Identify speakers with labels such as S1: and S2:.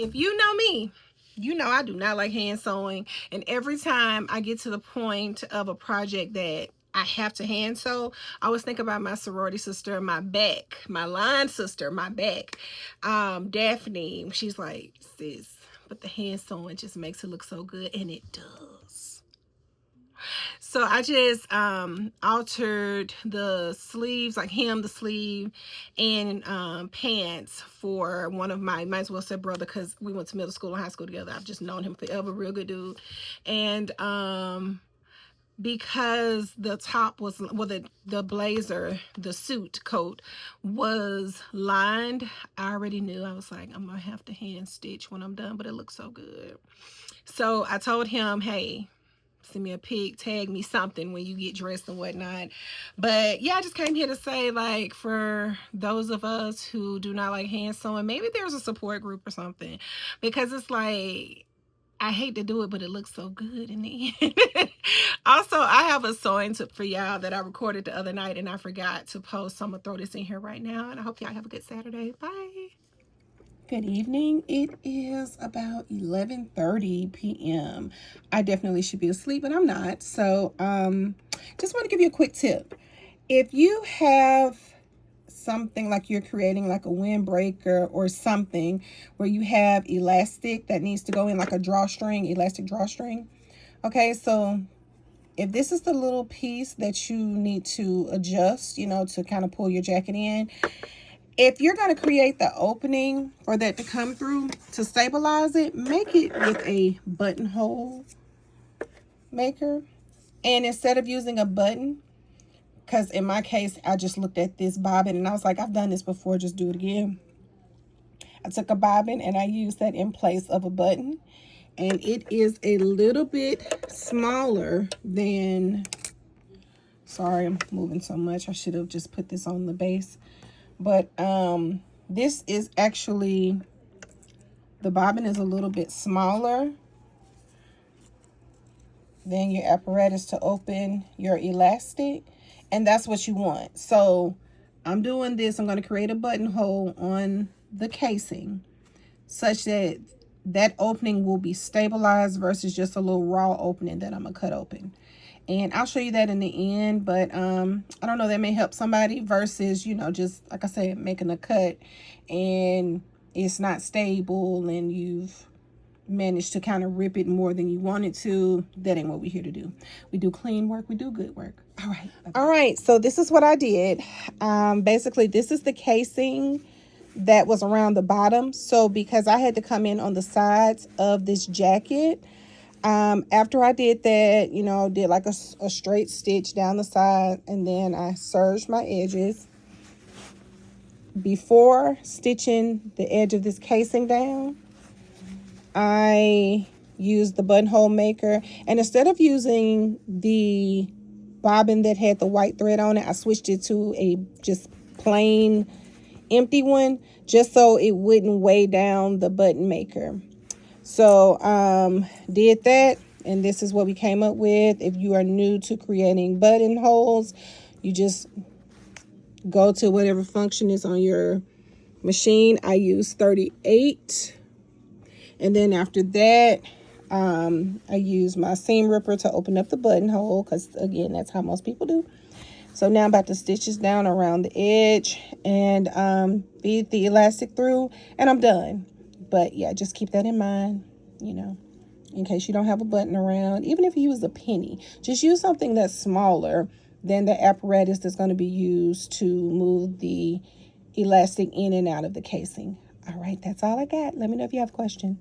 S1: if you know me, you know I do not like hand sewing. And every time I get to the point of a project that I have to hand sew, I always think about my sorority sister, my line sister, Daphne. She's like, sis, but the hand sewing just makes it look so good, and it does. So I just altered the sleeves, like the sleeve, and pants for one of my, might as well say brother, because we went to middle school and high school together. I've just known him forever, real good dude. And because the top was, well, the blazer, the suit coat was lined, I already knew. I was like, I'm gonna have to hand stitch when I'm done, but it looks so good. So I told him, hey, send me a pic, tag me something when you get dressed and whatnot. But yeah, I just came here to say, like, for those of us who do not like hand sewing, maybe there's a support group or something, because it's like, I hate to do it, but it looks so good in the end. Also, I have a sewing tip for y'all that I recorded the other night and I forgot to post, so I'm gonna throw this in here right now, and I hope y'all have a good Saturday. Bye. Good evening. It is about 11:30 p.m. I definitely should be asleep, but I'm not. So just want to give you a quick tip. If you have something like you're creating like a windbreaker or something where you have elastic that needs to go in, like a drawstring, elastic drawstring. Okay, so if this is the little piece that you need to adjust, you know, to kind of pull your jacket in, if you're going to create the opening for that to come through to stabilize it, make it with a buttonhole maker. And instead of using a button, because in my case, I just looked at this bobbin and I was like, I've done this before, just do it again. I took a bobbin and I used that in place of a button. And it is a little bit smaller than, sorry, I'm moving so much. I should have just put this on the base. But this is actually, the bobbin is a little bit smaller than your apparatus to open your elastic. And that's what you want. So I'm doing this. I'm going to create a buttonhole on the casing such that that opening will be stabilized versus just a little raw opening that I'm going to cut open. And I'll show you that in the end, but I don't know, that may help somebody versus, you know, just like I said, making a cut and it's not stable and you've managed to kind of rip it more than you wanted to. That ain't what we're here to do. We do clean work, we do good work. All right. All right, so this is what I did. Basically, this is the casing that was around the bottom. So because I had to come in on the sides of this jacket, after I did that, you know, did like a straight stitch down the side, and then I serged my edges. Before stitching the edge of this casing down, I used the buttonhole maker, and instead of using the bobbin that had the white thread on it, I switched it to a just plain empty one, just so it wouldn't weigh down the button maker. So did that, and this is what we came up with. If you are new to creating buttonholes, you just go to whatever function is on your machine. I use 38, and then after that I use my seam ripper to open up the buttonhole, because again, that's how most people do. So now I'm about to stitch this down around the edge and feed the elastic through, and I'm done. But yeah, just keep that in mind, you know, in case you don't have a button around. Even if you use a penny, just use something that's smaller than the apparatus that's going to be used to move the elastic in and out of the casing. All right, that's all I got. Let me know if you have a question.